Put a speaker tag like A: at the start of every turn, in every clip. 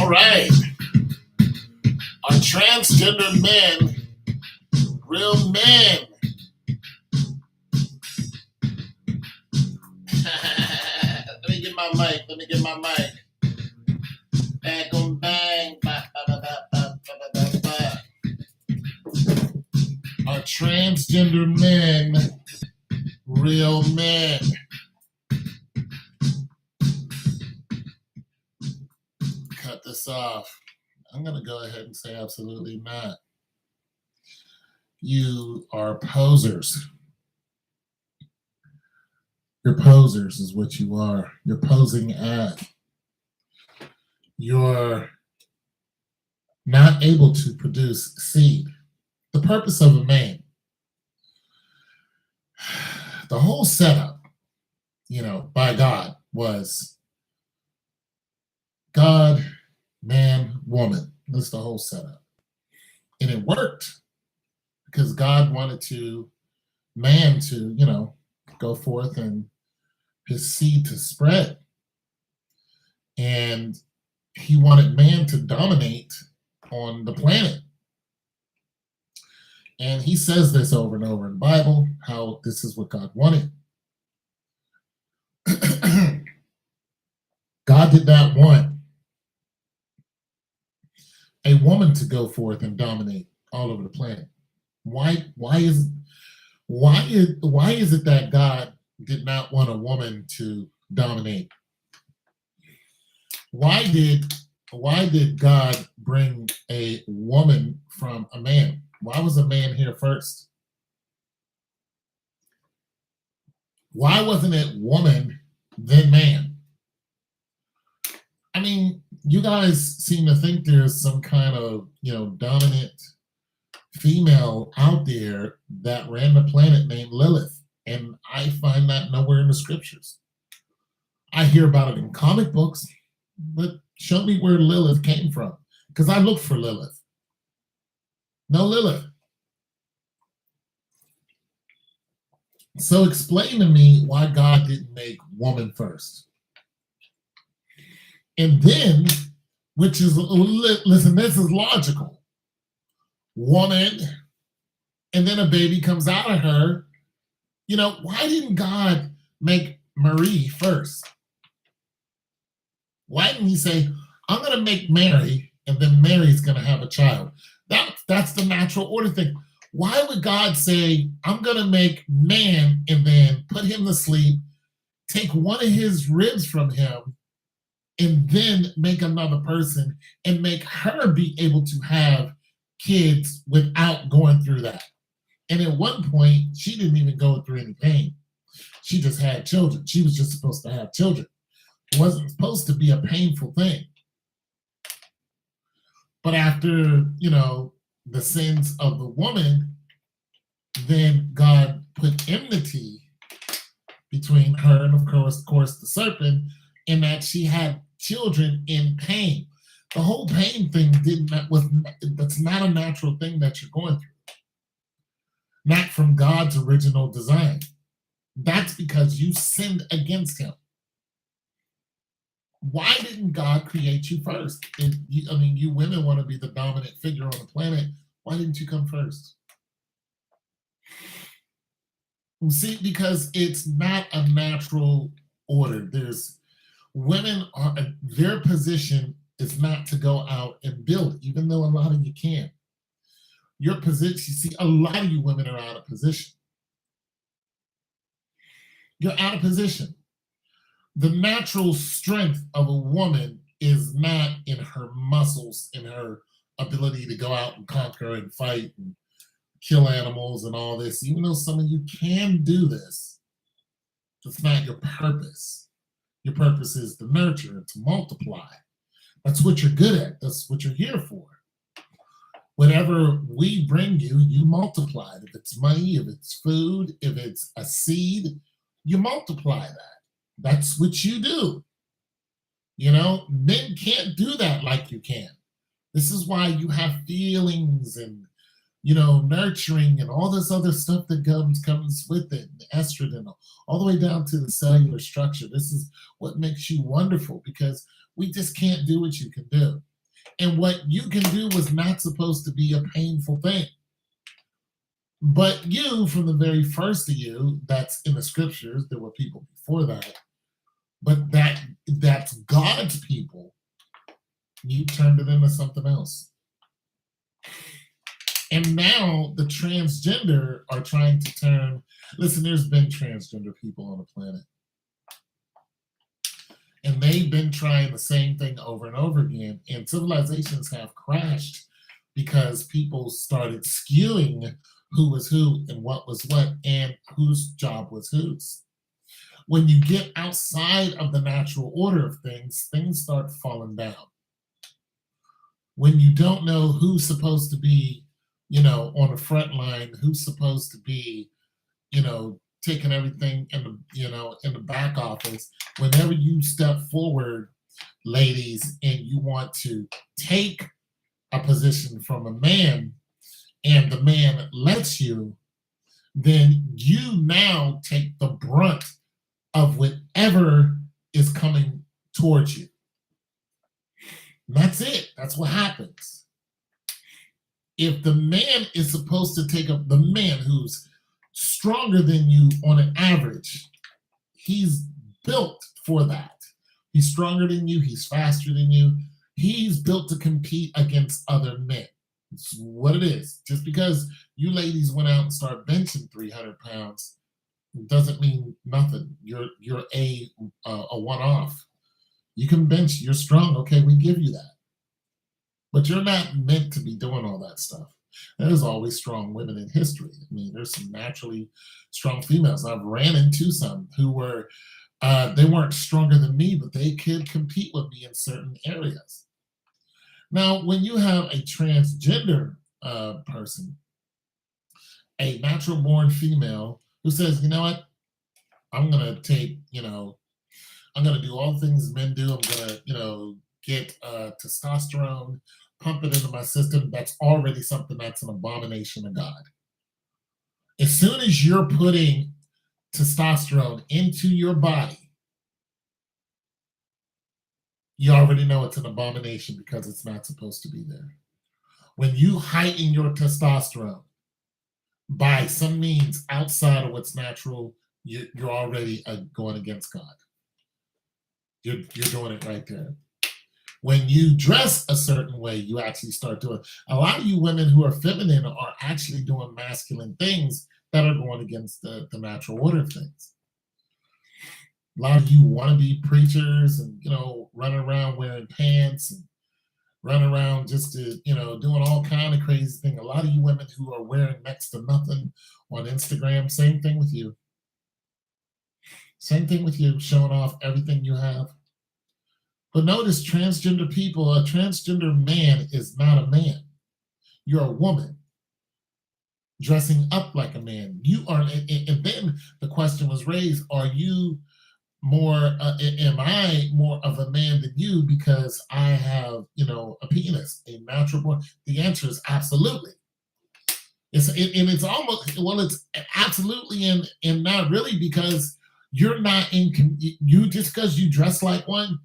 A: All right. Are transgender men real men? Let me get my mic. Bang on bang. Ba, ba, ba, ba, ba, ba, ba, ba. Are transgender men real men? Cut this off. I'm going to go ahead and say absolutely not. You are posers. You're posers is what you are. You're posing at. You're not able to produce seed. The purpose of a man, the whole setup, by God was God, man, woman. That's the whole setup. And it worked because God wanted man to, go forth and his seed to spread. And he wanted man to dominate on the planet. And he says this over and over in the Bible, how this is what God wanted. God did not want a woman to go forth and dominate all over the planet. Why is it that God did not want a woman to dominate? Why did God bring a woman from a man? Why was a man here first? Why wasn't it woman, then man? I mean, you guys seem to think there's some kind of, dominant female out there that ran the planet named Lilith. And I find that nowhere in the scriptures. I hear about it in comic books, but show me where Lilith came from. Because I looked for Lilith. No Lilith. So explain to me why God didn't make woman first. And then, listen, this is logical. Woman, and then a baby comes out of her. Why didn't God make Marie first? Why didn't he say, I'm going to make Mary, and then Mary's going to have a child? That's the natural order thing. Why would God say, I'm going to make man and then put him to sleep, take one of his ribs from him, and then make another person and make her be able to have kids without going through that? And at one point, she didn't even go through any pain. She just had children. She was just supposed to have children. It wasn't supposed to be a painful thing. But after, the sins of the woman, then God put enmity between her and, of course, the serpent, in that she had children in pain. The whole pain thing that's not a natural thing that you're going through. Not from God's original design. That's because you sinned against him. Why didn't God create you first? You women want to be the dominant figure on the planet. Why didn't you come first? See, because it's not a natural order. Their position is not to go out and build, even though a lot of you can. Your position, you see, a lot of you women are out of position. You're out of position. The natural strength of a woman is not in her muscles, in her ability to go out and conquer and fight and kill animals and all this. Even though some of you can do this, it's not your purpose. Your purpose is to nurture and to multiply. That's what you're good at. That's what you're here for. Whatever we bring you, you multiply it. If it's money, if it's food, if it's a seed, you multiply that. That's what you do. Men can't do that like you can. This is why you have feelings and, nurturing and all this other stuff that comes with it, the estrogen, all the way down to the cellular structure. This is what makes you wonderful, because we just can't do what you can do. And what you can do was not supposed to be a painful thing. But you, from the very first of you, that's in the scriptures, there were people before that, but that's God's people, you turned it into something else. And now the transgender are trying to turn, listen, there's been transgender people on the planet. And they've been trying the same thing over and over again. And civilizations have crashed because people started skewing who was who and what was what and whose job was whose. When you get outside of the natural order of things, things start falling down. When you don't know who's supposed to be, on the front line, who's supposed to be, taking everything in the back office, whenever you step forward, ladies, and you want to take a position from a man and the man lets you, then you now take the brunt of whatever is coming towards you. And that's it. That's what happens. If the man is supposed to take up, the man who's stronger than you on an average, he's built for that. He's stronger than you. He's faster than you. He's built to compete against other men. It's what it is. Just because you ladies went out and started benching 300 pounds doesn't mean nothing. You're a one-off. You can bench. You're strong. Okay, we give you that. But you're not meant to be doing all that stuff. There's always strong women in history. I mean, there's some naturally strong females. I've ran into some who were, they weren't stronger than me, but they could compete with me in certain areas. Now, when you have a transgender person, a natural born female who says, you know what, I'm going to take, I'm going to do all the things men do. I'm going to, get testosterone, pump it into my system. That's already something that's an abomination of God. As soon as you're putting testosterone into your body, you already know it's an abomination because it's not supposed to be there. When you heighten your testosterone by some means outside of what's natural, you're already going against God. You're doing it right there. When you dress a certain way, you actually start doing. A lot of you women who are feminine are actually doing masculine things that are going against the natural order of things. A lot of you want to be preachers and, running around wearing pants and running around just to, doing all kind of crazy things. A lot of you women who are wearing next to nothing on Instagram, same thing with you. Same thing with you, showing off everything you have. But notice transgender people, a transgender man is not a man. You're a woman dressing up like a man. You are, and then the question was raised, are you more, am I more of a man than you because I have, a penis, a natural born? The answer is absolutely. It's almost, well, it's absolutely and not really, because you're not you just because you dress like one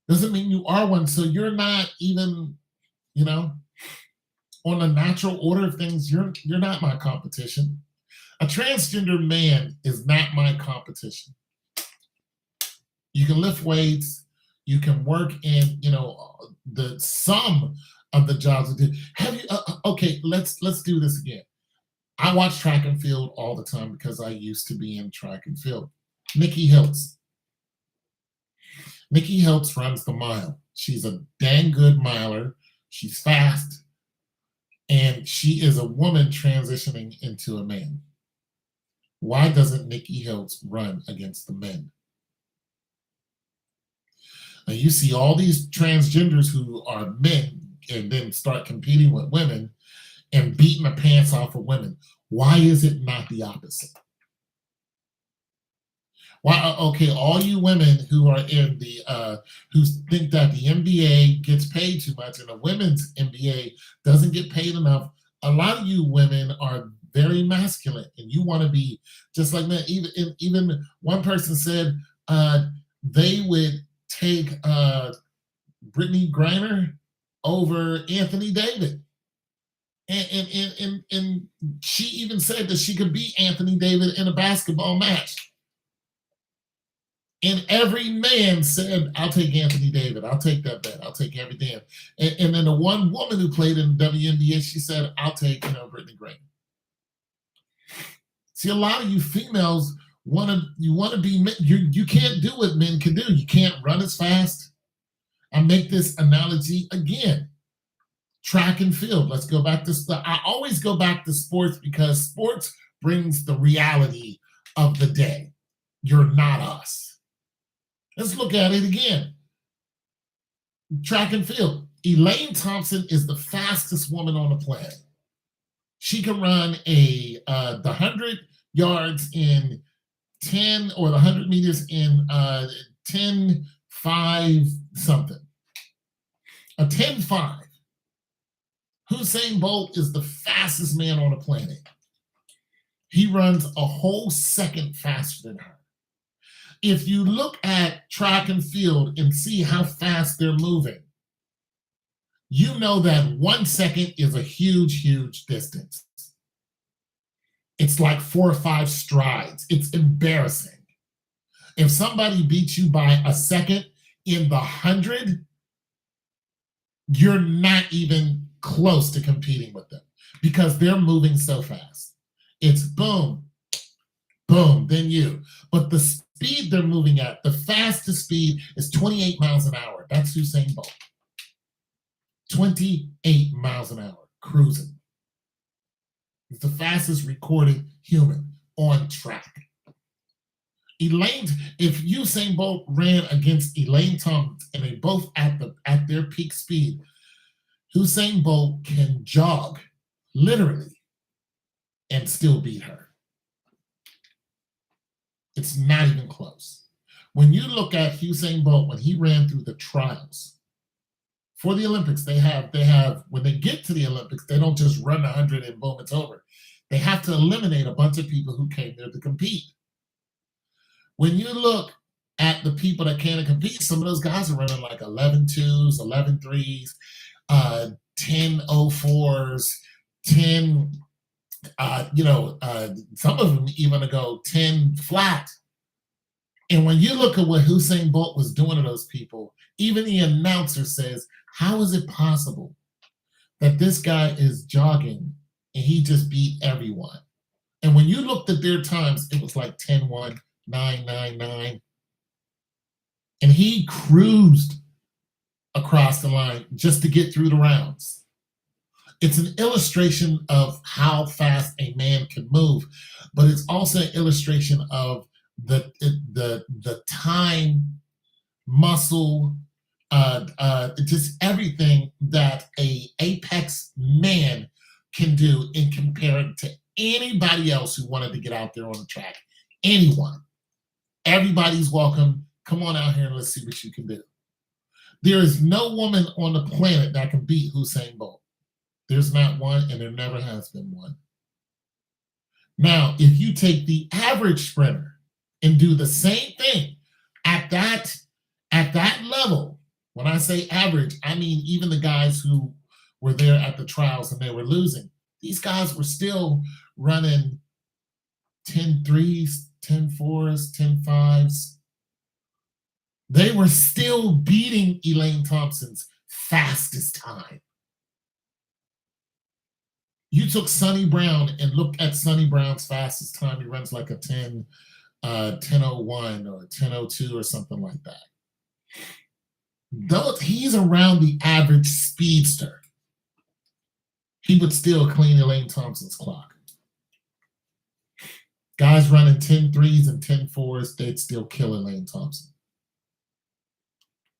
A: doesn't mean you are one. So you're not even, on the natural order of things, you're not my competition. A transgender man is not my competition. You can lift weights, you can work in, the sum of the jobs. Have you? Okay, let's do this again. I watch track and field all the time because I used to be in track and field. Nikki Hiltz. Nikki Hiltz runs the mile. She's a dang good miler. She's fast. And she is a woman transitioning into a man. Why doesn't Nikki Hiltz run against the men? Now you see all these transgenders who are men and then start competing with women and beating the pants off of women. Why is it not the opposite? Why? Okay, all you women who are in the who think that the NBA gets paid too much and the women's NBA doesn't get paid enough. A lot of you women are very masculine and you want to be just like that. Even one person said they would take Brittany Griner over Anthony David. And she even said that she could beat Anthony David in a basketball match. And every man said, I'll take Anthony David. I'll take that bet. I'll take every damn. And then the one woman who played in the WNBA, she said, I'll take, Brittany Graham. See, a lot of you females want to be, you can't do what men can do. You can't run as fast. I make this analogy again. Track and field. Let's go back to stuff. I always go back to sports because sports brings the reality of the day. You're not us. Let's look at it again. Track and field. Elaine Thompson is the fastest woman on the planet. She can run the 100 yards in 10 or the 100 meters in 10.5 something. A 10.5. Usain Bolt is the fastest man on the planet. He runs a whole second faster than her. If you look at track and field and see how fast they're moving, you know that 1 second is a huge, huge distance. It's like 4 or 5 strides. It's embarrassing. If somebody beats you by a second in the 100, you're not even close to competing with them because they're moving so fast. It's boom, boom, then you. But the speed they're moving at, the fastest speed is 28 miles an hour. That's Usain Bolt. 28 miles an hour, cruising. It's the fastest recorded human on track. If Usain Bolt ran against Elaine Thompson and they both at their peak speed, Usain Bolt can jog, literally, and still beat her. It's not even close. When you look at Usain Bolt, when he ran through the trials for the Olympics, they have when they get to the Olympics, they don't just run 100 and boom, it's over. They have to eliminate a bunch of people who came there to compete. When you look at the people that can't compete, some of those guys are running like 11.2s, 11.3s, 10.04s, 10, some of them even go 10 flat. And when you look at what Usain Bolt was doing to those people, even the announcer says, how is it possible that this guy is jogging and he just beat everyone? And when you looked at their times, it was like 10.1, 9.99. And he cruised across the line just to get through the rounds. It's an illustration of how fast a man can move, but it's also an illustration of the time, muscle, just everything that a apex man can do in compared to anybody else who wanted to get out there on the track. Anyone. Everybody's welcome. Come on out here and let's see what you can do. There is no woman on the planet that can beat Usain Bolt. There's not one, and there never has been one. Now, if you take the average sprinter and do the same thing at that level, when I say average, I mean even the guys who were there at the trials and they were losing. These guys were still running 10.3s, 10.4s, 10.5s. They were still beating Elaine Thompson's fastest time. You took Sonny Brown and looked at Sonny Brown's fastest time. He runs like a 10.01 or 10.02 or something like that. He's around the average speedster. He would still clean Elaine Thompson's clock. Guys running 10.3s and 10.4s, they'd still kill Elaine Thompson.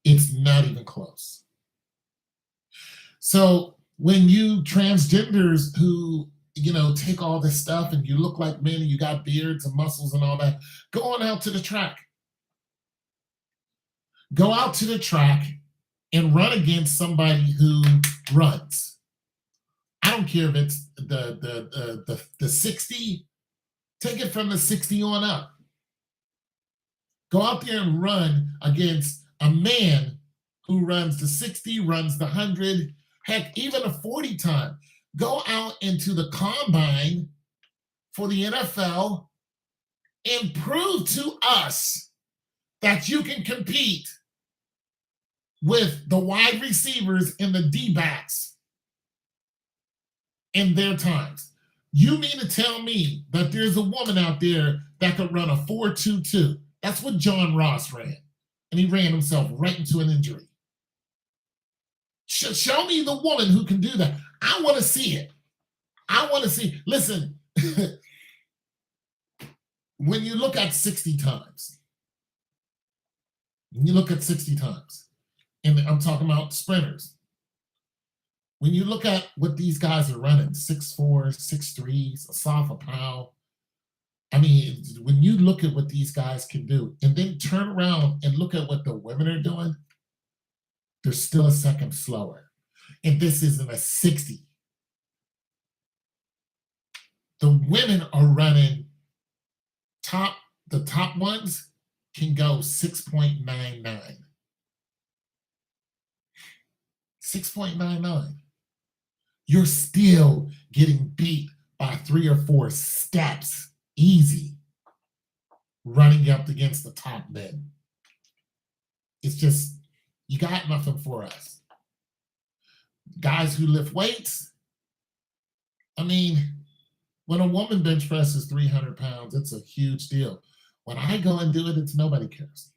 A: It's not even close. So when you transgenders who, take all this stuff and you look like men and you got beards and muscles and all that, go on out to the track. Go out to the track and run against somebody who runs. I don't care if it's the 60, take it from the 60 on up. Go out there and run against a man who runs the 60, runs the 100, heck, even a 40 time. Go out into the combine for the NFL and prove to us that you can compete with the wide receivers and the D-backs in their times. You mean to tell me that there's a woman out there that could run a 4.22? That's what John Ross ran. And he ran himself right into an injury. Show me the woman who can do that. I want to see it. I want to see. Listen, when you look at 60 times, and I'm talking about sprinters. When you look at what these guys are running, 6'4", 6'3", Asafa Powell. I mean, when you look at what these guys can do, and then turn around and look at what the women are doing, they're still a second slower. And this isn't a 60. The women are running the top ones can go 6.99. 6.99. You're still getting beat by 3 or 4 steps easy running up against the top men. It's just, you got nothing for us. Guys who lift weights, I mean, when a woman bench presses 300 pounds, it's a huge deal. When I go and do it, it's nobody cares.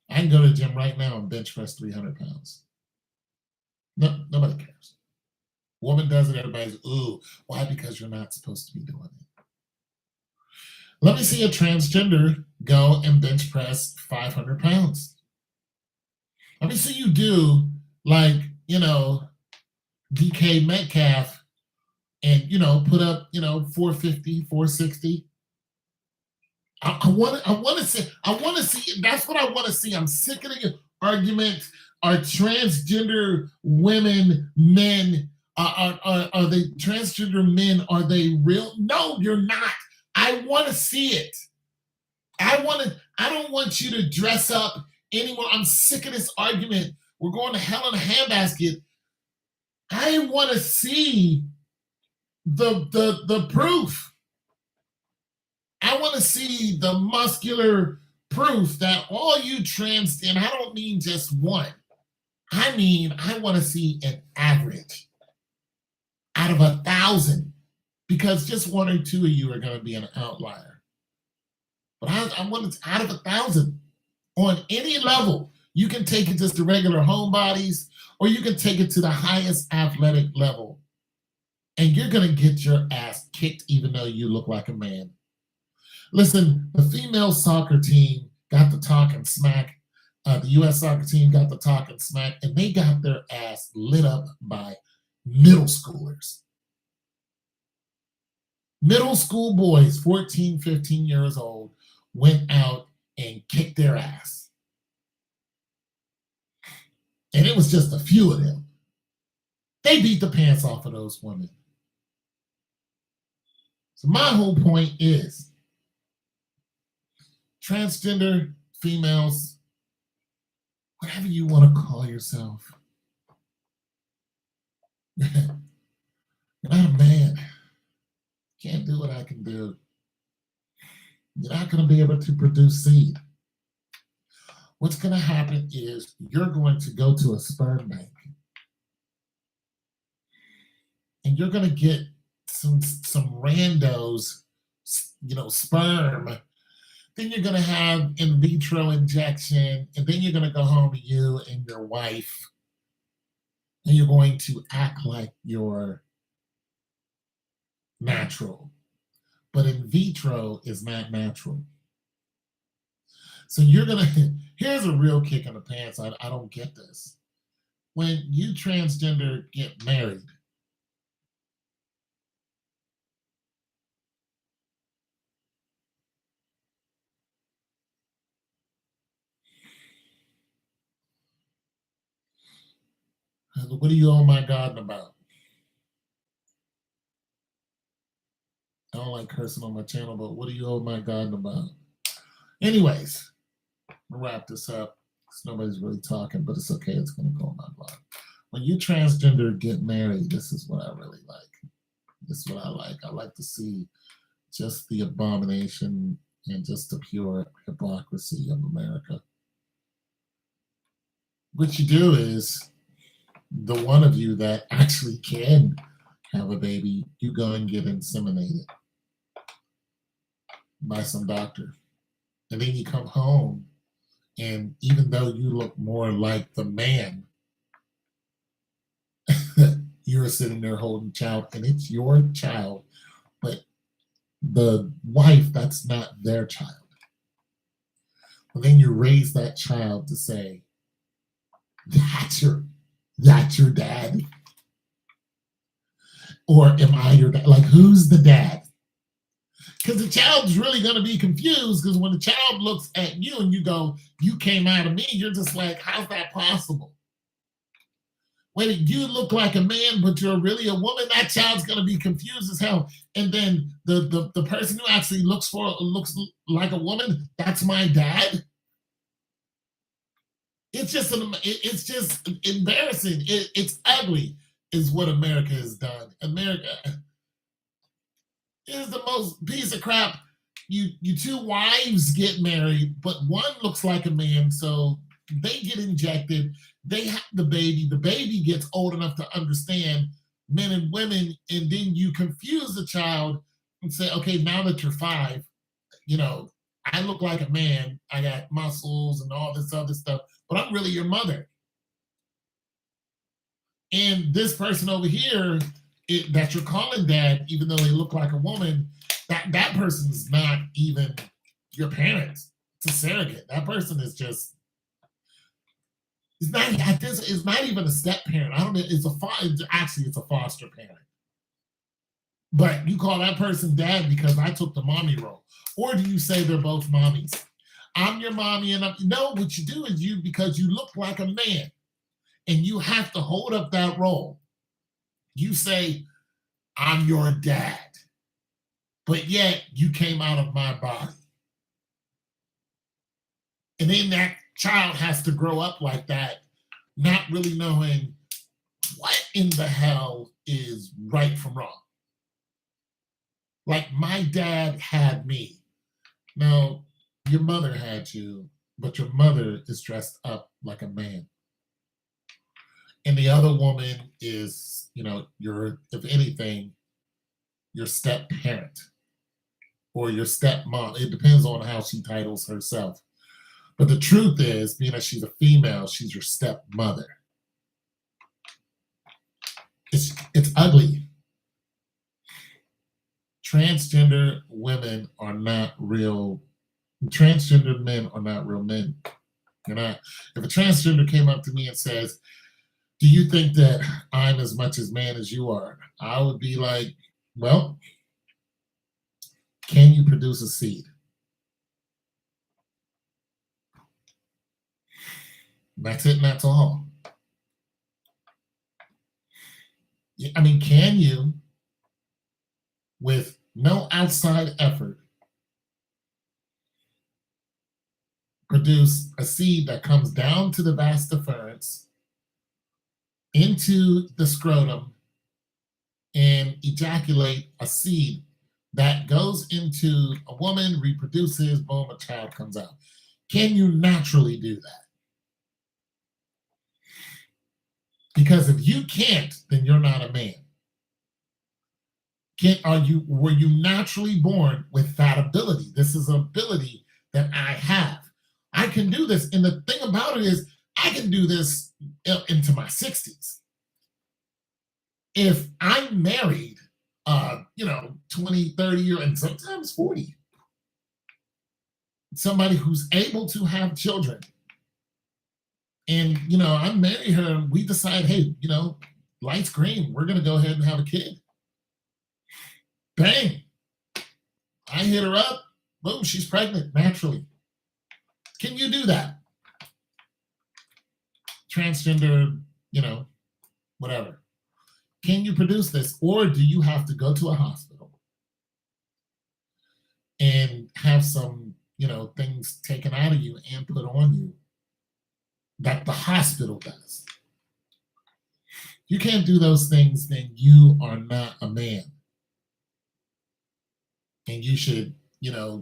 A: I can go to the gym right now and bench press 300 pounds. No, nobody cares. Woman does it, everybody's, ooh, why? Because you're not supposed to be doing it. Let me see a transgender go and bench press 500 pounds. Let me see you do like, DK Metcalf and, put up, 450, 460. I want to see, that's what I want to see. I'm sick of the argument. Are transgender women, men, are they transgender men? Are they real? No, you're not. I want to see it. I don't want you to dress up anymore. I'm sick of this argument. We're going to hell in a handbasket. I want to see the proof. I want to see the muscular proof that all you trans, and I don't mean just one. I mean, I want to see an average out of 1,000, because just 1 or 2 of you are going to be an outlier. But I want it out of 1,000 on any level. You can take it just to regular homebodies, or you can take it to the highest athletic level, and you're going to get your ass kicked even though you look like a man. Listen, the female soccer team got the talking smack. The U.S. soccer team got the talking smack, and they got their ass lit up by middle schoolers. Middle school boys, 14, 15 years old, went out and kicked their ass. And it was just a few of them. They beat the pants off of those women. So my whole point is, transgender females, whatever you want to call yourself, you're not a man. Can't do what I can do. You're not going to be able to produce seed. What's going to happen is you're going to go to a sperm bank, and you're going to get some randos, sperm. Then you're going to have in vitro injection, and then you're going to go home to you and your wife, and you're going to act like you're natural. But in vitro is not natural. So here's a real kick in the pants. I don't get this. When you transgender get married, what are you oh my God about? I don't like cursing on my channel, but what are you oh my God about? Anyways, I'll wrap this up. Nobody's really talking, but it's okay. It's going to go on my blog. When you transgender get married, this is what I really like. This is what I like. I like to see just the abomination and just the pure hypocrisy of America. What you do is the one of you that actually can have a baby, you go and get inseminated by some doctor. And then you come home, and even though you look more like the man, you're sitting there holding a child, and it's your child, but the wife, that's not their child. But then you raise that child to say, that's your dad? Or am I your dad? Like, who's the dad? Because the child's really going to be confused, because when the child looks at you and you go, you came out of me, you're just like, how's that possible? Wait, you look like a man, but you're really a woman? That child's going to be confused as hell. And then the person who actually looks like a woman, that's my dad? It's just embarrassing. It's ugly, is what America has done. America is the most piece of crap. You two wives get married, but one looks like a man, so they get injected. They have the baby. The baby gets old enough to understand men and women, and then you confuse the child and say, okay, now that you're 5, I look like a man. I got muscles and all this other stuff, but I'm really your mother. And this person over here that you're calling dad, even though they look like a woman, that person's not even your parents. It's a surrogate. That person is just, it's not even a step parent. I don't know. Actually, it's a foster parent. But you call that person dad because I took the mommy role. Or do you say they're both mommies? I'm your mommy, and no, what you do is because you look like a man and you have to hold up that role. You say, I'm your dad, but yet you came out of my body. And then that child has to grow up like that, not really knowing what in the hell is right from wrong. Like, my dad had me. No, your mother had you, but your mother is dressed up like a man. And the other woman is, if anything, your step parent or your stepmom. It depends on how she titles herself. But the truth is, being that she's a female, she's your stepmother. It's ugly. Transgender women are not real. Transgender men are not real men. You're not. If a transgender came up to me and says, do you think that I'm as much as man as you are? I would be like, well, can you produce a seed? That's it, and that's all. I mean, can you, with no outside effort, produce a seed that comes down to the vas deferens, into the scrotum, and ejaculate a seed that goes into a woman, reproduces, boom, a child comes out? Can you naturally do that? Because if you can't, then you're not a man. Were you naturally born with that ability? This is an ability that I have. I can do this. And the thing about it is, I can do this into my 60s. If I'm married, 20, 30 years, and sometimes 40, somebody who's able to have children, and, I marry her, and we decide, hey, light's green, we're going to go ahead and have a kid. Bang. I hit her up. Boom, she's pregnant naturally. Can you do that? Transgender, whatever. Can you produce this? Or do you have to go to a hospital and have some, things taken out of you and put on you that the hospital does. You can't do those things, then you are not a man. And you should,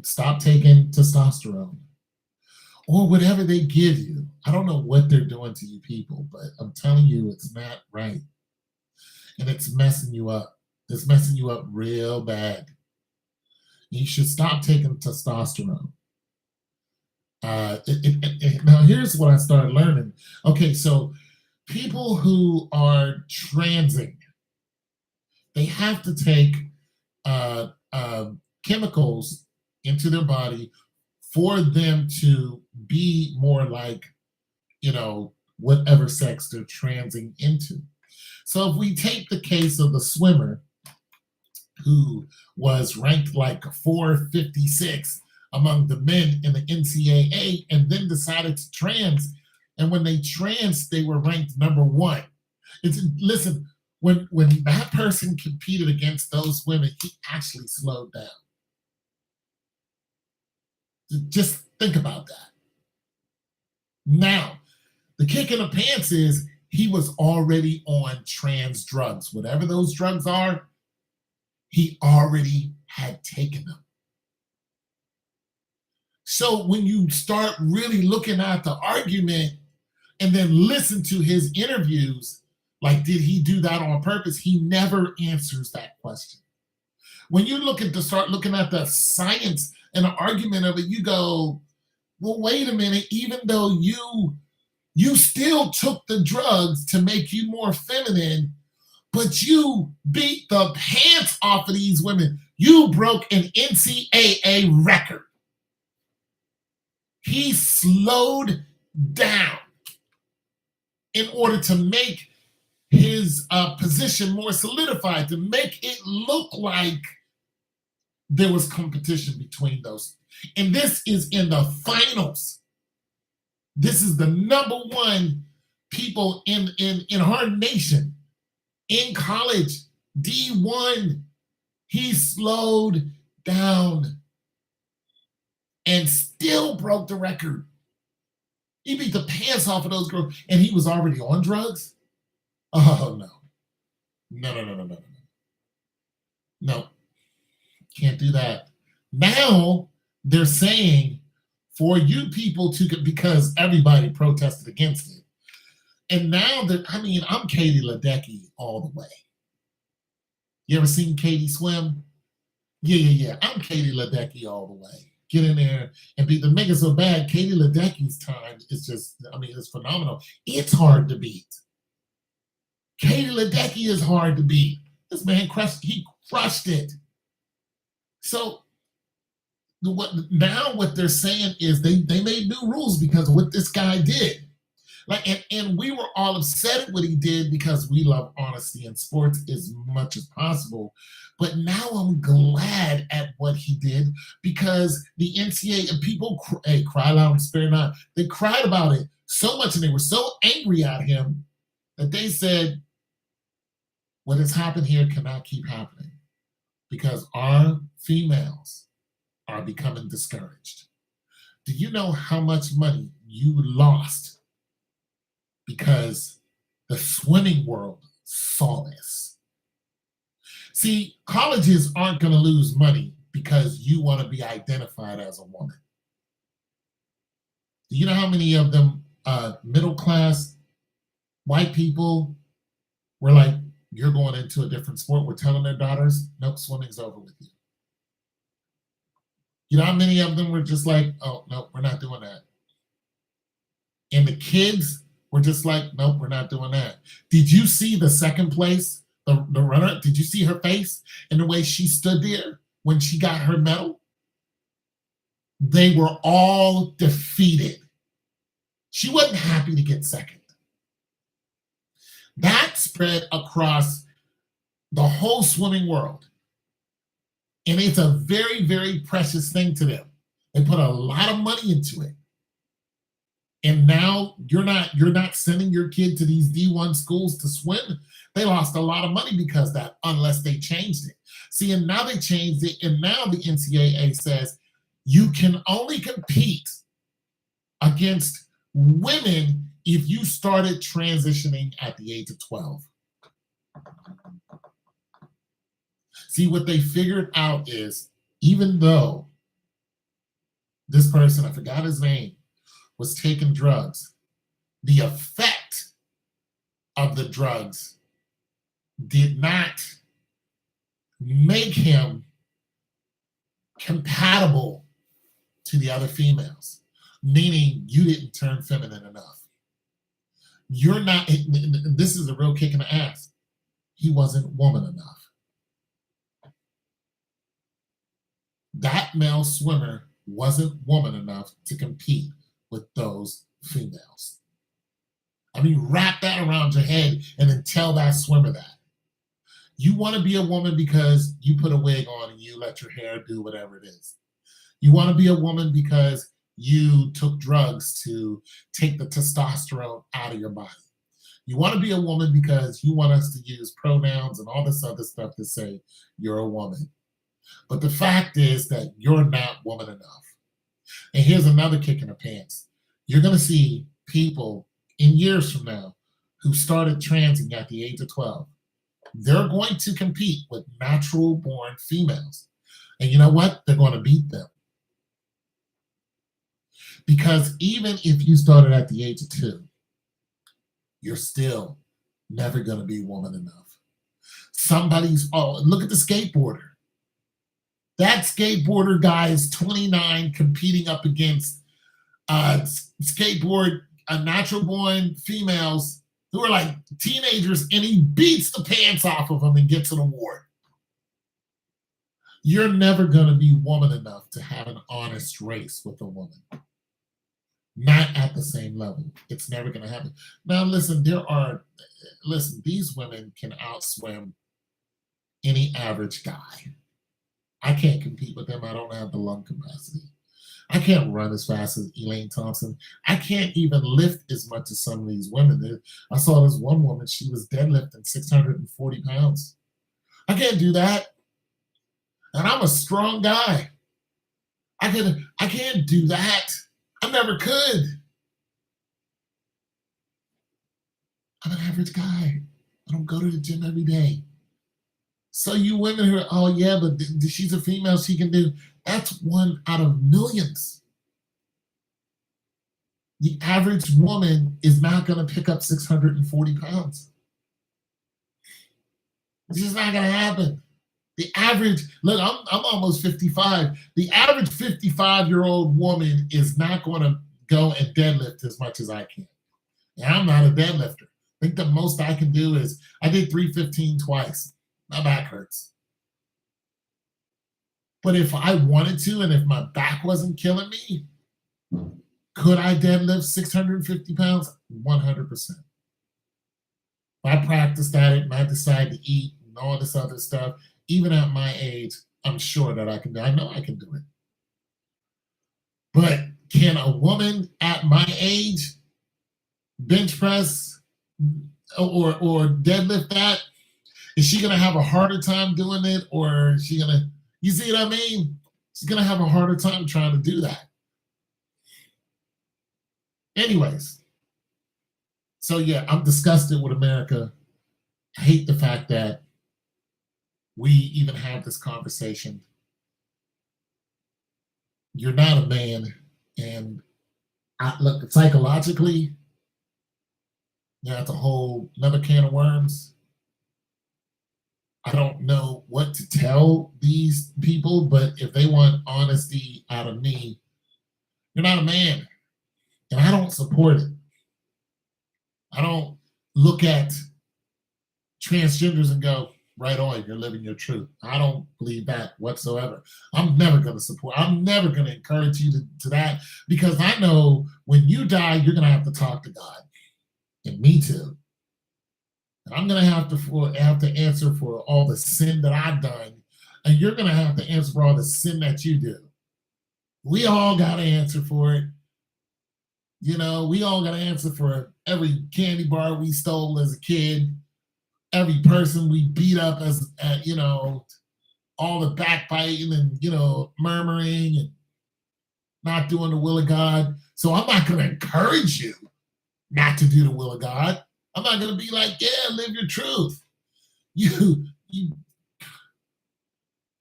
A: stop taking testosterone or whatever they give you. I don't know what they're doing to you people, but I'm telling you, it's not right. And it's messing you up. It's messing you up real bad. You should stop taking testosterone. Now, here's what I started learning. Okay, so people who are transing, they have to take chemicals into their body for them to be more like, whatever sex they're transing into. So if we take the case of the swimmer who was ranked like 456 among the men in the NCAA and then decided to trans, and when they trans, they were ranked number one. Listen, when that person competed against those women, he actually slowed down. Just think about that. Now, the kick in the pants is he was already on trans drugs. Whatever those drugs are, he already had taken them. So when you start really looking at the argument and then listen to his interviews, like, did he do that on purpose? He never answers that question. When you start looking at the science and the argument of it, you go, well, wait a minute, even though you still took the drugs to make you more feminine, but you beat the pants off of these women. You broke an NCAA record. He slowed down in order to make his position more solidified, to make it look like there was competition between those. And this is in the finals. This is the number one people in our nation. In college, D1, he slowed down and still broke the record. He beat the pants off of those girls, and he was already on drugs? Oh, no. No. No, can't do that. Now, they're saying for you people because everybody protested against it. And now I'm Katie Ledecky all the way. You ever seen Katie swim? Yeah. I'm Katie Ledecky all the way. Get in there and beat the make it so bad. Katie Ledecky's time is just, it's phenomenal. It's hard to beat. Katie Ledecky is hard to beat. This man crushed it. So what they're saying is they made new rules because of what this guy did. And we were all upset at what he did because we love honesty in sports as much as possible. But now I'm glad at what he did because the NCAA and people cry loud and spare not. They cried about it so much and they were so angry at him that they said, what has happened here cannot keep happening because our females are becoming discouraged. Do you know how much money you lost because the swimming world saw this? See, colleges aren't going to lose money because you want to be identified as a woman. Do you know how many of them middle class white people were like, you're going into a different sport? We're telling their daughters, nope, swimming's over with you. You know how many of them were just like, oh, no, we're not doing that. And the kids were just like, nope, we're not doing that. Did you see the second place, the runner? Did you see her face and the way she stood there when she got her medal? They were all defeated. She wasn't happy to get second. That spread across the whole swimming world. And it's a very, very precious thing to them. They put a lot of money into it. And now you're not sending your kid to these D1 schools to swim. They lost a lot of money because of that, unless they changed it. See, and now they changed it, and now the NCAA says you can only compete against women If you started transitioning at the age of 12, see what they figured out is even though this person, I forgot his name, was taking drugs, the effect of the drugs did not make him compatible to the other females, meaning you didn't turn feminine enough. You're not, this is a real kick in the ass. He wasn't woman enough. That male swimmer wasn't woman enough to compete with those females. I mean, wrap that around your head and then tell that swimmer that. You want to be a woman because you put a wig on and you let your hair do whatever it is. You want to be a woman because you took drugs to take the testosterone out of your body. You want to be a woman because you want us to use pronouns and all this other stuff to say you're a woman. But the fact is that you're not woman enough. And here's another kick in the pants. You're going to see people in years from now who started transing at the age of 12. They're going to compete with natural born females. And you know what? They're going to beat them. Because even if you started at the age of 2, you're still never going to be woman enough. Look at the skateboarder. That skateboarder guy is 29 competing up against natural born females who are like teenagers, and he beats the pants off of them and gets an award. You're never going to be woman enough to have an honest race with a woman. Not at the same level. It's never going to happen. Now, listen, these women can outswim any average guy. I can't compete with them. I don't have the lung capacity. I can't run as fast as Elaine Thompson. I can't even lift as much as some of these women. I saw this one woman, she was deadlifting 640 pounds. I can't do that. And I'm a strong guy. I can't do that. I never could. I'm an average guy. I don't go to the gym every day. So you women who are, oh yeah, but she's a female, she can do, that's one out of millions. The average woman is not going to pick up 640 pounds. It's just not going to happen. The average, look, I'm almost 55. The average 55-year-old woman is not going to go and deadlift as much as I can. And I'm not a deadlifter. I think the most I can do is, I did 315 twice. My back hurts. But if I wanted to, and if my back wasn't killing me, could I deadlift 650 pounds? 100%. If I practiced at it and I decide to eat and all this other stuff, even at my age, I'm sure that I can do it. I know I can do it. But can a woman at my age bench press or deadlift that? Is she going to have a harder time doing it, or is she going to, you see what I mean? She's going to have a harder time trying to do that. Anyways, so yeah, I'm disgusted with America. I hate the fact that we even have this conversation. You're not a man, and look, psychologically, that's a whole another can of worms. I don't know what to tell these people, but if they want honesty out of me, you're not a man. And I don't support it. I don't look at transgenders and go, right on, you're living your truth. I don't believe that whatsoever. I'm never going to support, I'm never going to encourage you to that, because I know when you die, you're going to have to talk to God. And me too. I'm going to have to answer for all the sin that I've done, and you're going to have to answer for all the sin that you do. We all got to answer for it. You know, we all got to answer for every candy bar we stole as a kid, every person we beat up as, all the backbiting and, murmuring and not doing the will of God. So I'm not going to encourage you not to do the will of God. I'm not going to be like, yeah, live your truth. You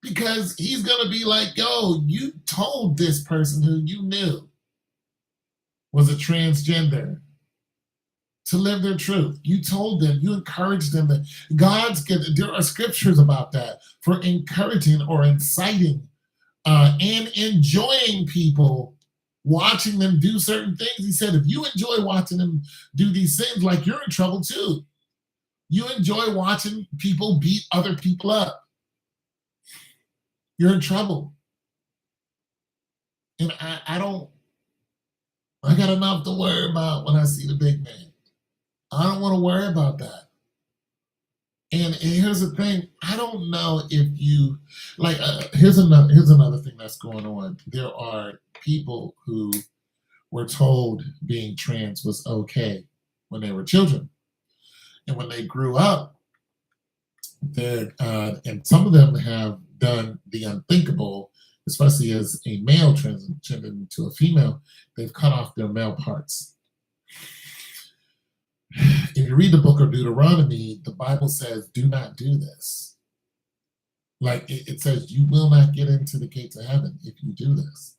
A: because he's going to be like, yo, you told this person who you knew was a transgender to live their truth. You told them, you encouraged them. That there are scriptures about that for encouraging or inciting and enjoying people, watching them do certain things. He said, if you enjoy watching them do these things, like, you're in trouble too. You enjoy watching people beat other people up, you're in trouble. And I got enough to worry about when I see the big man. I don't want to worry about that. And here's the thing: I don't know if you like. Here's another thing that's going on. There are people who were told being trans was okay when they were children, and when they grew up, and some of them have done the unthinkable, especially as a male transitioned into a female. They've cut off their male parts. If you read the book of Deuteronomy, the Bible says, do not do this. Like, it says, you will not get into the gates of heaven if you do this.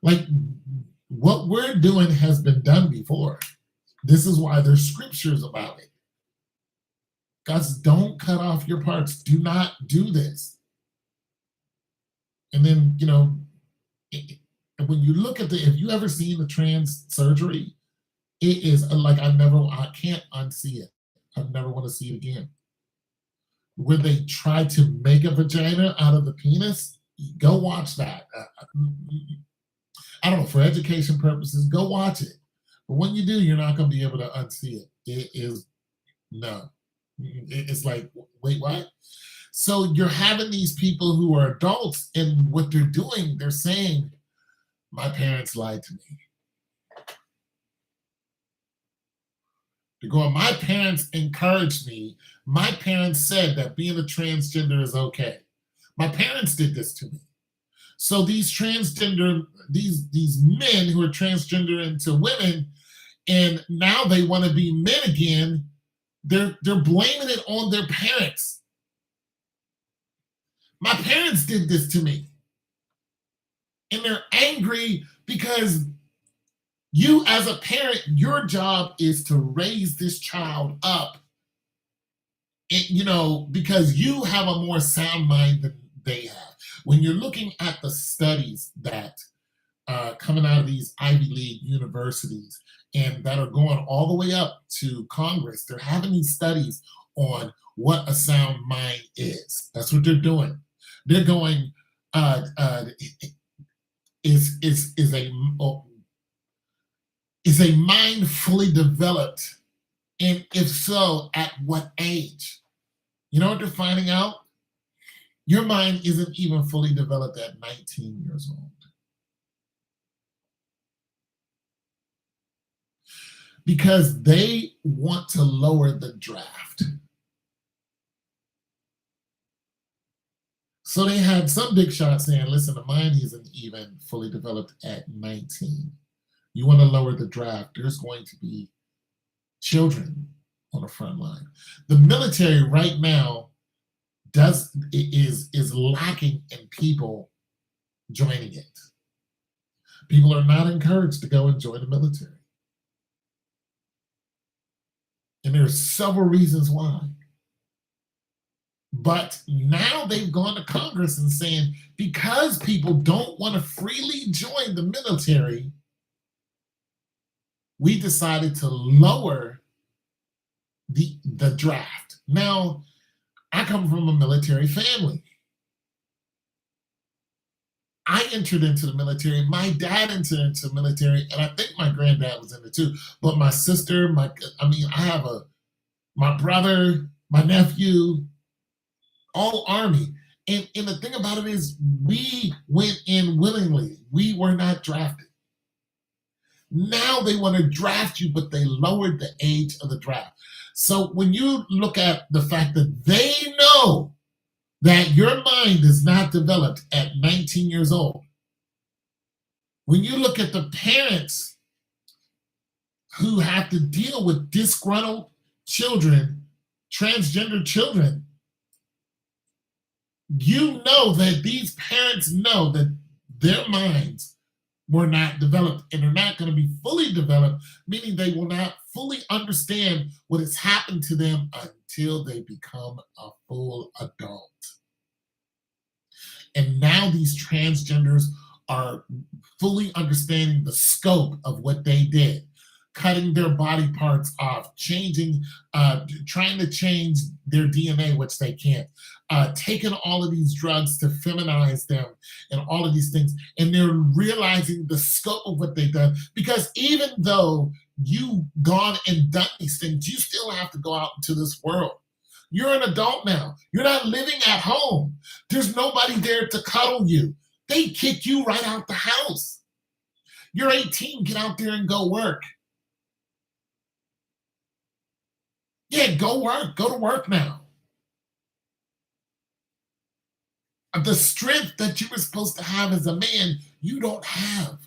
A: Like, what we're doing has been done before. This is why there's scriptures about it. Guys, don't cut off your parts. Do not do this. And then, when you look at if you ever seen the trans surgery, it is like, I can't unsee it. I never want to see it again. Where they try to make a vagina out of the penis, go watch that. I don't know, for education purposes, go watch it. But when you do, you're not going to be able to unsee it. It is, no. It's like, wait, what? So you're having these people who are adults, and what they're doing, they're saying, my parents lied to me. They're going, my parents encouraged me. My parents said that being a transgender is okay. My parents did this to me. So these transgender, these men who are transgender into women, and now they want to be men again, they're blaming it on their parents. My parents did this to me. And they're angry because you, as a parent, your job is to raise this child up, and, because you have a more sound mind than they have. When you're looking at the studies that coming out of these Ivy League universities and that are going all the way up to Congress, they're having these studies on what a sound mind is. That's what they're doing. They're going, is a mind fully developed? And if so, at what age? You know what they're finding out? Your mind isn't even fully developed at 19 years old. Because they want to lower the draft. So they had some big shot saying, listen, the mind isn't even fully developed at 19. You want to lower the draft, there's going to be children on the front line. The military right now is lacking in people joining it. People are not encouraged to go and join the military. And there's several reasons why. But now they've gone to Congress and saying, because people don't want to freely join the military, we decided to lower the draft. Now, I come from a military family. I entered into the military. My dad entered into the military, and I think my granddad was in it too. But my sister, I have my brother, my nephew, all Army. And the thing about it is, we went in willingly. We were not drafted. Now they want to draft you, but they lowered the age of the draft. So when you look at the fact that they know that your mind is not developed at 19 years old, when you look at the parents who have to deal with disgruntled children, transgender children, you know that these parents know that their minds were not developed and are not going to be fully developed, meaning they will not fully understand what has happened to them until they become a full adult. And now these transgenders are fully understanding the scope of what they did, cutting their body parts off, changing, trying to change their DNA, which they can't, taking all of these drugs to feminize them and all of these things. And they're realizing the scope of what they've done. Because even though you've gone and done these things, you still have to go out into this world. You're an adult now. You're not living at home. There's nobody there to cuddle you. They kick you right out the house. You're 18, get out there and go work. Yeah, go work. Go to work now. The strength that you were supposed to have as a man, you don't have.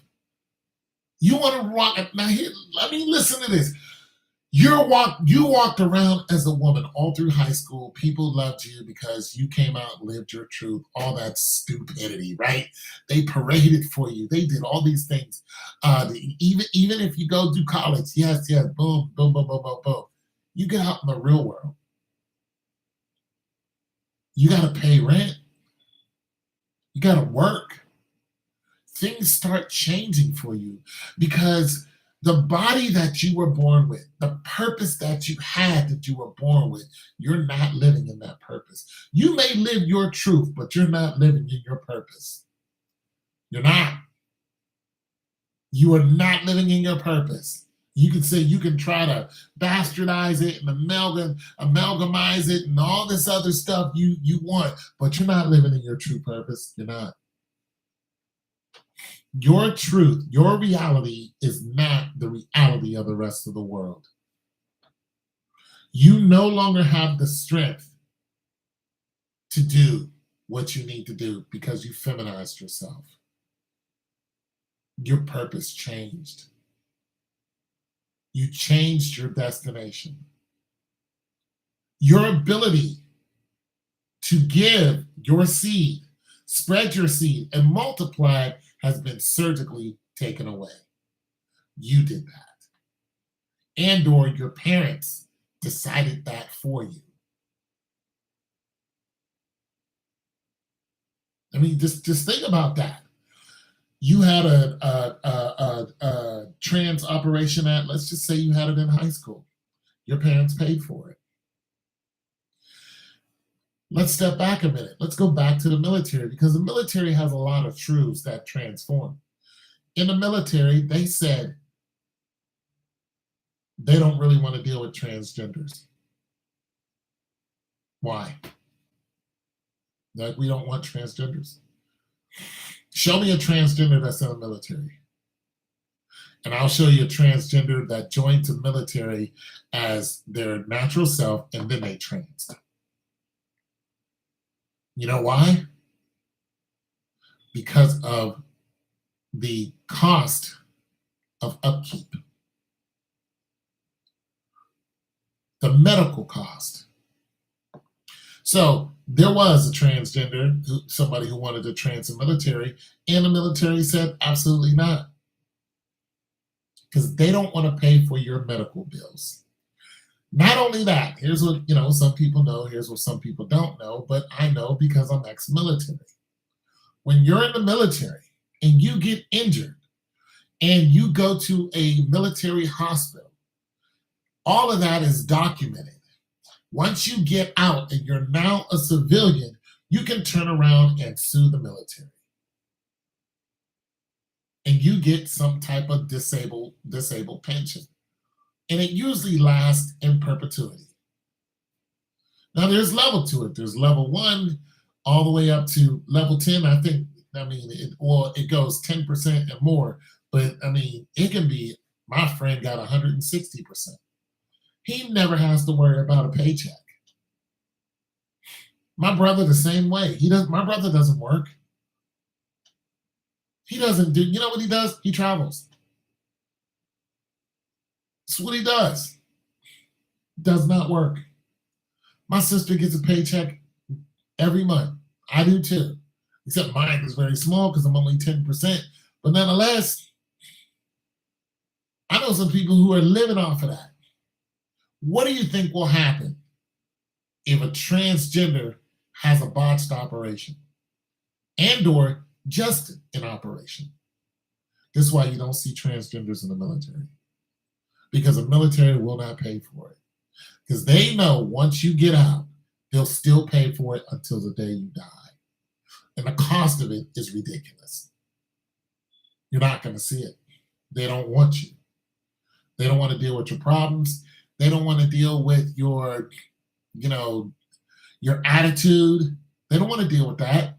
A: You want to rock. Now, here, let me listen to this. You walked around as a woman all through high school. People loved you because you came out and lived your truth. All that stupidity, right? They paraded for you. They did all these things. Even if you go to college, yes, boom, boom, boom, boom, boom, boom. You get out in the real world. You got to pay rent. You got to work. Things start changing for you because the body that you were born with, the purpose that you had that you were born with, you're not living in that purpose. You may live your truth, but you're not living in your purpose. You're not. You are not living in your purpose. You can say you can try to bastardize it and amalgamize it and all this other stuff you want, but you're not living in your true purpose. You're not. Your truth, your reality is not the reality of the rest of the world. You no longer have the strength to do what you need to do because you feminized yourself. Your purpose changed. You changed your destination. Your ability to give your seed, spread your seed, and multiply it has been surgically taken away. You did that. And or your parents decided that for you. I mean, just think about that. You had a trans operation at, let's just say you had it in high school. Your parents paid for it. Let's step back a minute. Let's go back to the military because the military has a lot of truths that transform. In the military, they said they don't really want to deal with transgenders. Why? Like, we don't want transgenders. Show me a transgender that's in the military. And I'll show you a transgender that joined the military as their natural self and then they trans. You know why? Because of the cost of upkeep. The medical cost. So there was a transgender, somebody who wanted to trans in the military, and the military said, absolutely not. Because they don't want to pay for your medical bills. Not only that, here's what, some people know, here's what some people don't know, but I know because I'm ex-military. When you're in the military and you get injured and you go to a military hospital, all of that is documented. Once you get out and you're now a civilian, you can turn around and sue the military. And you get some type of disabled pension. And it usually lasts in perpetuity. Now there's level to it. There's level 1 all the way up to level 10. It goes 10% and more. But it can be, my friend got 160%. He never has to worry about a paycheck. My brother the same way. My brother doesn't work. He doesn't do, you know what he does? He travels. That's what he does. Does not work. My sister gets a paycheck every month. I do too. Except mine is very small because I'm only 10%. But nonetheless, I know some people who are living off of that. What do you think will happen if a transgender has a botched operation and or just an operation? This is why you don't see transgenders in the military, because the military will not pay for it, because they know once you get out, they'll still pay for it until the day you die. And the cost of it is ridiculous. You're not going to see it. They don't want you. They don't want to deal with your problems. They don't want to deal with your, your attitude. They don't want to deal with that.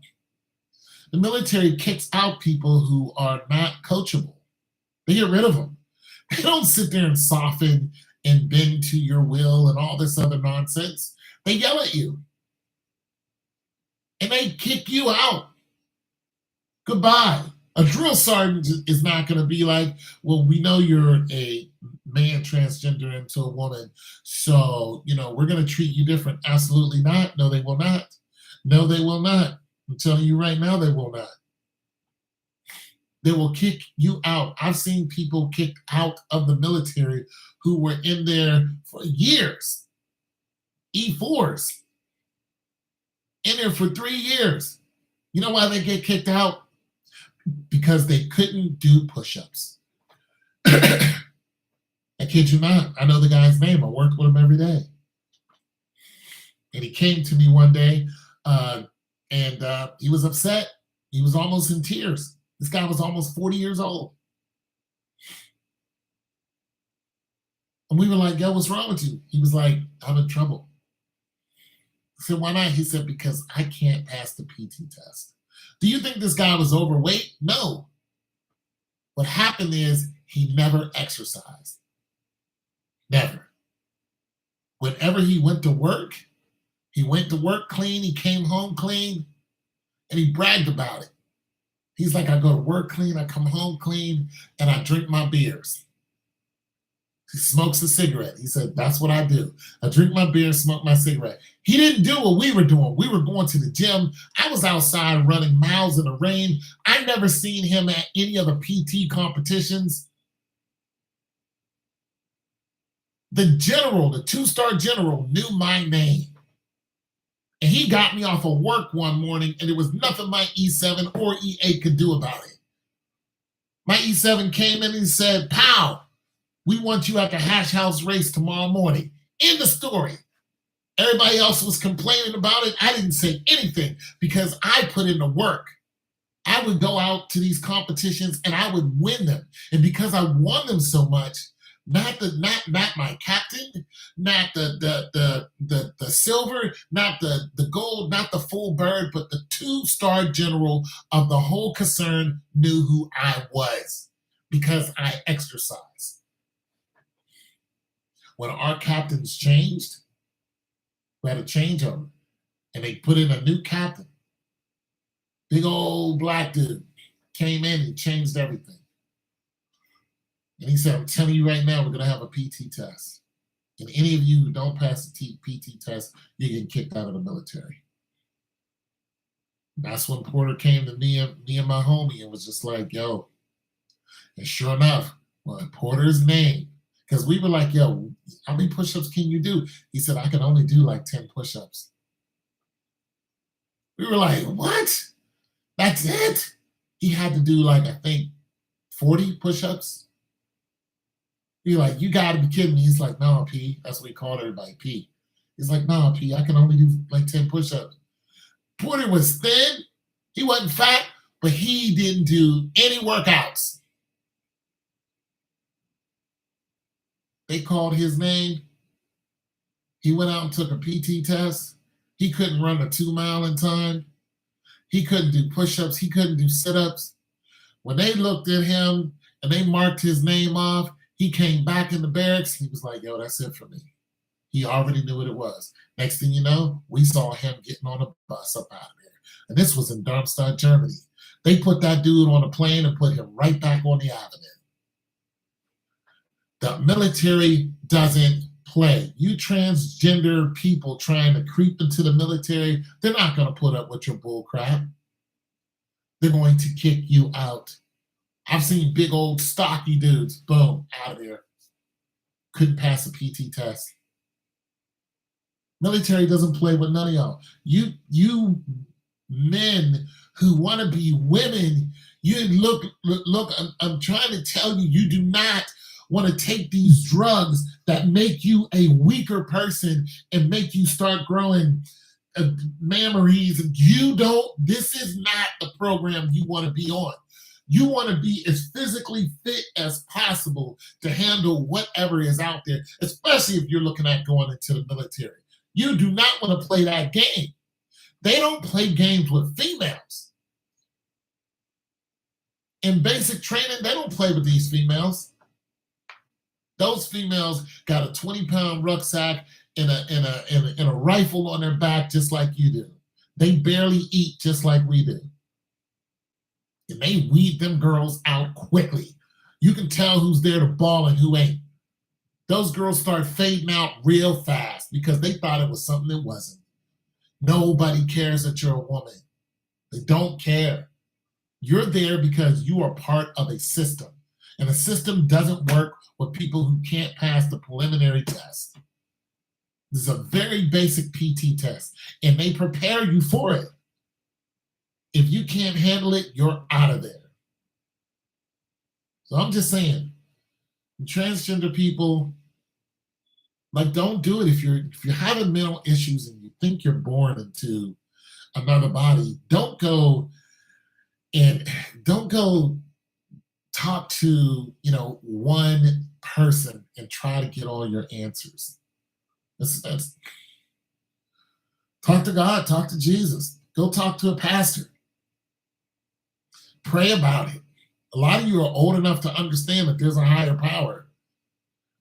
A: The military kicks out people who are not coachable. They get rid of them. They don't sit there and soften and bend to your will and all this other nonsense. They yell at you. And they kick you out. Goodbye. A drill sergeant is not going to be like, well, we know you're a man transgender into a woman, so, we're going to treat you different. Absolutely not. No, they will not. No, they will not. I'm telling you right now, they will not. They will kick you out. I've seen people kicked out of the military who were in there for years. E4s. In there for 3 years. You know why they get kicked out? Because they couldn't do push-ups. I kid you not. I know the guy's name. I worked with him every day. And he came to me one day, and he was upset. He was almost in tears. This guy was almost 40 years old. And we were like, yo, what's wrong with you? He was like, I'm in trouble. I said, why not? He said, because I can't pass the PT test. Do you think this guy was overweight? No. What happened is he never exercised. Never. Whenever he went to work clean, he came home clean, and he bragged about it. He's like, I go to work clean, I come home clean, and I drink my beers. He smokes a cigarette. He said, that's what I do. I drink my beer, smoke my cigarette. He didn't do what we were doing. We were going to the gym. I was outside running miles in the rain. I never seen him at any of the PT competitions. The general, the 2-star general, knew my name. And he got me off of work one morning, and there was nothing my E7 or E8 could do about it. My E7 came in and said, "Pow, we want you at the hash house race tomorrow morning." End the story. Everybody else was complaining about it. I didn't say anything because I put in the work. I would go out to these competitions and I would win them. And because I won them so much, not my captain, not the silver, not the gold, not the full bird, but the 2-star general of the whole concern knew who I was because I exercised. When our captains changed, we had a changeover, and they put in a new captain. Big old black dude came in and changed everything. And he said, I'm telling you right now, we're going to have a PT test. And any of you who don't pass the PT test, you're getting kicked out of the military. That's when Porter came to me and my homie and was just like, yo. And sure enough, well, Porter's name, because we were like, yo, how many push-ups can you do? He said, I can only do like 10 push-ups. We were like, what? That's it? He had to do like, I think, 40 push-ups. We were like, you got to be kidding me. He's like, no, P. That's what he called everybody, P. He's like, no, P, I can only do like 10 push-ups. Porter was thin. He wasn't fat, but he didn't do any workouts. They called his name. He went out and took a PT test. He couldn't run a 2-mile in time. He couldn't do push-ups. He couldn't do sit-ups. When they looked at him and they marked his name off, he came back in the barracks. He was like, yo, that's it for me. He already knew what it was. Next thing you know, we saw him getting on a bus up out of there. And this was in Darmstadt, Germany. They put that dude on a plane and put him right back on the avenue. The military doesn't play. You transgender people trying to creep into the military, they're not going to put up with your bull crap. They're going to kick you out. I've seen big old stocky dudes, boom, out of there. Couldn't pass a PT test. Military doesn't play with none of y'all. You men who want to be women, you look. I'm trying to tell you, you do not want to take these drugs that make you a weaker person and make you start growing mammaries. You don't. This is not the program you want to be on. You want to be as physically fit as possible to handle whatever is out there, especially if you're looking at going into the military. You do not want to play that game. They don't play games with females. In basic training, they don't play with these females. Those females got a 20-pound rucksack and a rifle on their back just like you do. They barely eat just like we do. And they weed them girls out quickly. You can tell who's there to ball and who ain't. Those girls start fading out real fast because they thought it was something it wasn't. Nobody cares that you're a woman. They don't care. You're there because you are part of a system. And a system doesn't work with people who can't pass the preliminary test. This is a very basic PT test, and they prepare you for it. If you can't handle it, you're out of there. So I'm just saying, transgender people, like, don't do it. If you're having mental issues and you think you're born into another body, don't go talk to one person and try to get all your answers. That's talk to God, talk to Jesus, go talk to a pastor. Pray about it. A lot of you are old enough to understand that there's a higher power.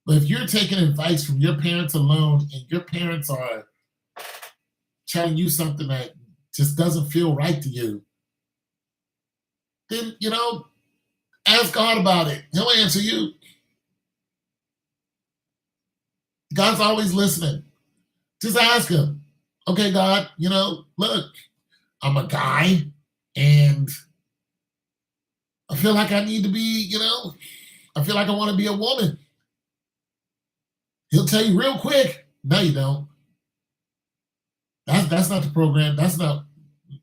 A: But if you're taking advice from your parents alone and your parents are telling you something that just doesn't feel right to you, then, ask God about it. He'll answer you. God's always listening. Just ask him. Okay, God, look, I'm a guy and I feel like I need to be, I feel like I want to be a woman. He'll tell you real quick, no, you don't. That's not the program. That's not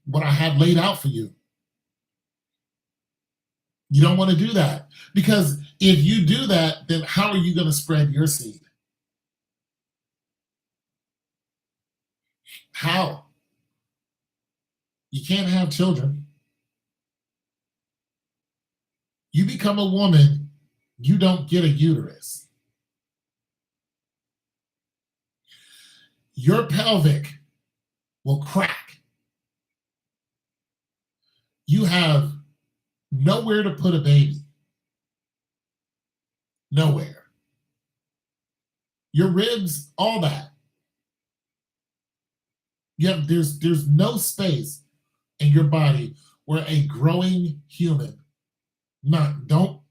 A: what I have laid out for you. You don't want to do that. Because if you do that, then how are you going to spread your seed? How? You can't have children. You become a woman, you don't get a uterus. Your pelvic will crack. You have nowhere to put a baby. Nowhere. Your ribs, all that. There's no space in your body where a growing human, don't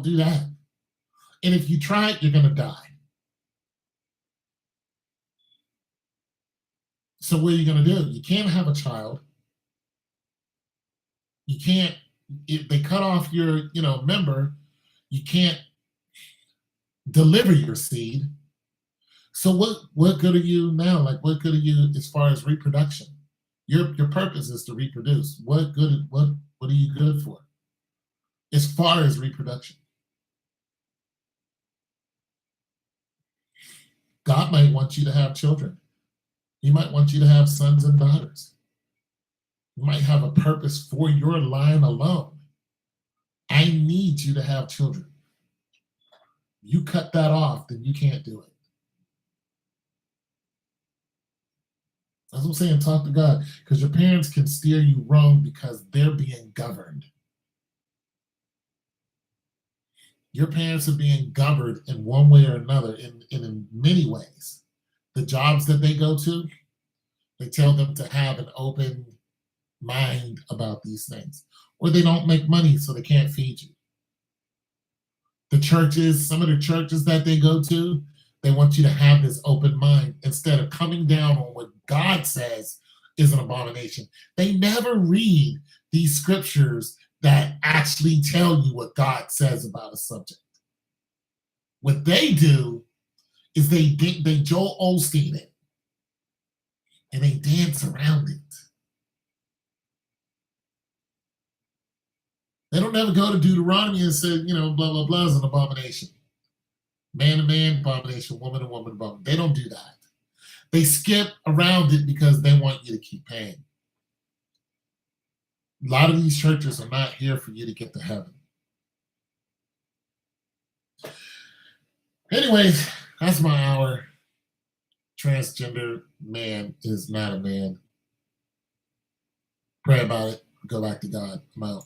A: do that. And if you try it, you're gonna die. So what are you gonna do? You can't have a child. You can't, if they cut off your, member, you can't deliver your seed. So what good are you now? Like, what good are you as far as reproduction? Your purpose is to reproduce. What are you good for as far as reproduction? God might want you to have children. He might want you to have sons and daughters. You might have a purpose for your line alone. I need you to have children. You cut that off, then you can't do it. That's what I'm saying, talk to God. Because your parents can steer you wrong because they're being governed. Your parents are being governed in one way or another, in many ways. The jobs that they go to, they tell them to have an open mind about these things. Or they don't make money, so they can't feed you. The churches, some of the churches that they go to, they want you to have this open mind instead of coming down on what God says is an abomination. They never read these scriptures that actually tell you what God says about a subject. What they do is they Joel Osteen it and they dance around it. They don't ever go to Deuteronomy and say, blah, blah, blah is an abomination. Man to man, abomination. Woman to woman, abomination. They don't do that. They skip around it because they want you to keep paying. A lot of these churches are not here for you to get to heaven. Anyways, that's my hour. Transgender man is not a man. Pray about it. Go back to God. I'm out.